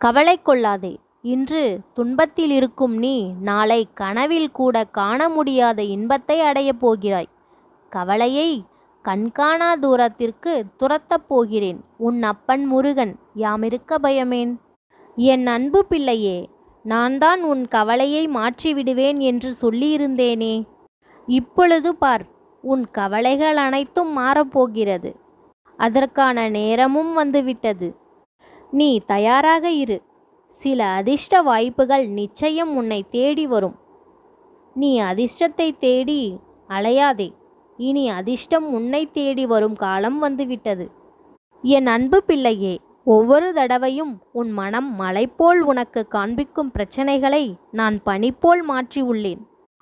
கவலை கொள்ளாதே. இன்று துன்பத்தில் இருக்கும் நீ நாளை கனவில் கூட காண முடியாத இன்பத்தை அடையப் போகிறாய். கவலையை கண்காணா தூரத்திற்கு துரத்தப் போகிறேன். உன் அப்பன் முருகன். யாமிருக்க பயமேன்? என் அன்பு பிள்ளையே, நான் தான் உன் கவலையை மாற்றிவிடுவேன் என்று சொல்லியிருந்தேனே. இப்பொழுது பார், உன் கவலைகள் அனைத்தும் மாறப்போகிறது. அதற்கான நேரமும் வந்துவிட்டது. நீ தயாராக இரு. சில அதிர்ஷ்ட வாய்ப்புகள் நிச்சயம் உன்னை தேடி வரும். நீ அதிர்ஷ்டத்தை தேடி அலையாதே. இனி அதிர்ஷ்டம் உன்னை தேடி வரும் காலம் வந்துவிட்டது. என் அன்பு பிள்ளையே, ஒவ்வொரு தடவையும் உன் மனம் மலை போல் உனக்கு காண்பிக்கும் பிரச்சனைகளை நான் பனிப்போல் மாற்றி உள்ளேன்.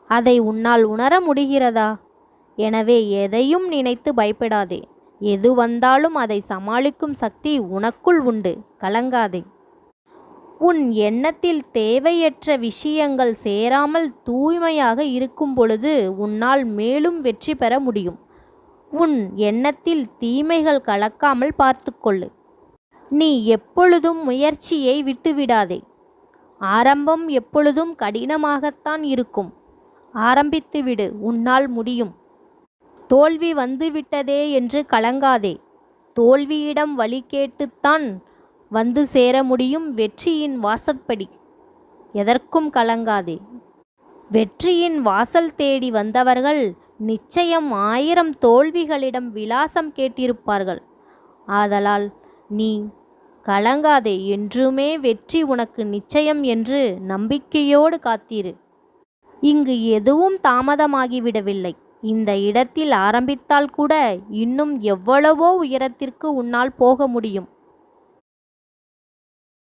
அதை உன்னால் உணர முடிகிறதா? எனவே எதையும் நினைத்து பயப்படாதே. எது வந்தாலும் அதை சமாளிக்கும் சக்தி உனக்குள் உண்டு. கலங்காதே. உன் எண்ணத்தில் தேவையற்ற விஷயங்கள் சேராமல் தூய்மையாக இருக்கும் பொழுது உன்னால் மேலும் வெற்றி பெற முடியும். உன் எண்ணத்தில் தீமைகள் கலக்காமல் பார்த்துக்கொள்ளு. நீ எப்பொழுதும் முயற்சியை விட்டுவிடாதே. ஆரம்பம் எப்பொழுதும் கடினமாகத்தான் இருக்கும். ஆரம்பித்துவிடு, உன்னால் முடியும். தோல்வி வந்துவிட்டதே என்று கலங்காதே. தோல்வியிடம் வழி கேட்டுத்தான் வந்து சேர முடியும் வெற்றியின் வாசற்படி. எதற்கும் கலங்காதே. வெற்றியின் வாசல் தேடி வந்தவர்கள் நிச்சயம் 1000 தோல்விகளிடம் விலாசம் கேட்டிருப்பார்கள். ஆதலால் நீ கலங்காதே. என்றுமே வெற்றி உனக்கு நிச்சயம் என்று நம்பிக்கையோடு காத்திரு. இங்கு எதுவும் தாமதமாகிவிடவில்லை. இந்த இடத்தில் ஆரம்பித்தால் கூட இன்னும் எவ்வளவோ உயரத்திற்கு உன்னால் போக முடியும்.